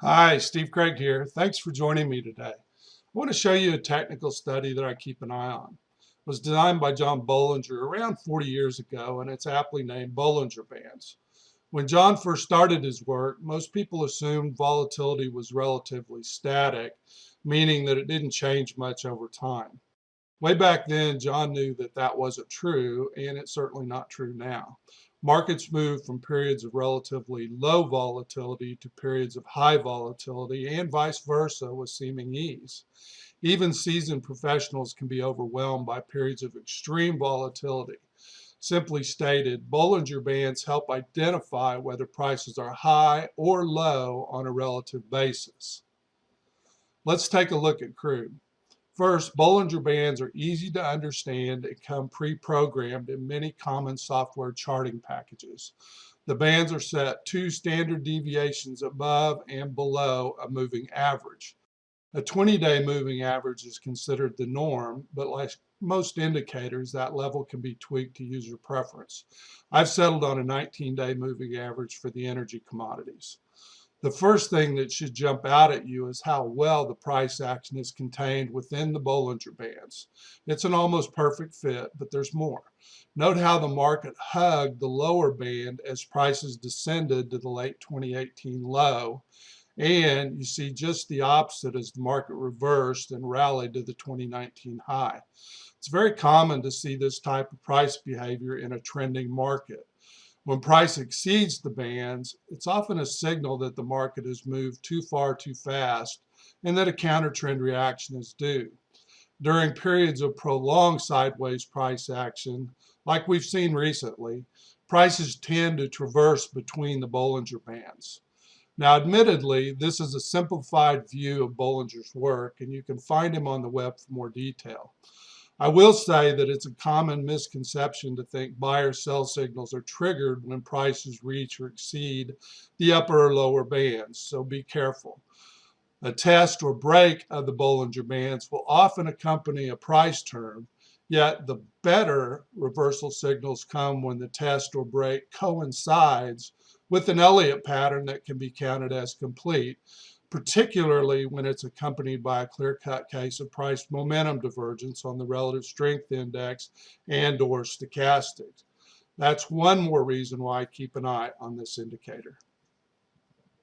Hi, Steve Craig here. Thanks for joining me today. I want to show you a technical study that I keep an eye on. It was designed by John Bollinger around 40 years ago, and it's aptly named Bollinger Bands. When John first started his work, most people assumed volatility was relatively static, meaning that it didn't change much over time. Way back then, John knew that that wasn't true, and it's certainly not true now. Markets move from periods of relatively low volatility to periods of high volatility, and vice versa with seeming ease. Even seasoned professionals can be overwhelmed by periods of extreme volatility. Simply stated, Bollinger Bands help identify whether prices are high or low on a relative basis. Let's take a look at crude. First, Bollinger Bands are easy to understand and come pre-programmed in many common software charting packages. The bands are set 2 standard deviations above and below a moving average. A 20-day moving average is considered the norm, but like most indicators, that level can be tweaked to user preference. I've settled on a 19-day moving average for the energy commodities. The first thing that should jump out at you is how well the price action is contained within the Bollinger Bands. It's an almost perfect fit, but there's more. Note how the market hugged the lower band as prices descended to the late 2018 low, and you see just the opposite as the market reversed and rallied to the 2019 high. It's very common to see this type of price behavior in a trending market. When price exceeds the bands, it's often a signal that the market has moved too far too fast and that a counter trend reaction is due. During periods of prolonged sideways price action, like we've seen recently, prices tend to traverse between the Bollinger Bands. Now, admittedly, this is a simplified view of Bollinger's work, and you can find him on the web for more detail. I will say that it's a common misconception to think buy or sell signals are triggered when prices reach or exceed the upper or lower bands, so be careful. A test or break of the Bollinger Bands will often accompany a price turn, yet the better reversal signals come when the test or break coincides with an Elliott pattern that can be counted as complete, particularly when it's accompanied by a clear-cut case of price momentum divergence on the relative strength index and/or stochastics. That's one more reason why I keep an eye on this indicator.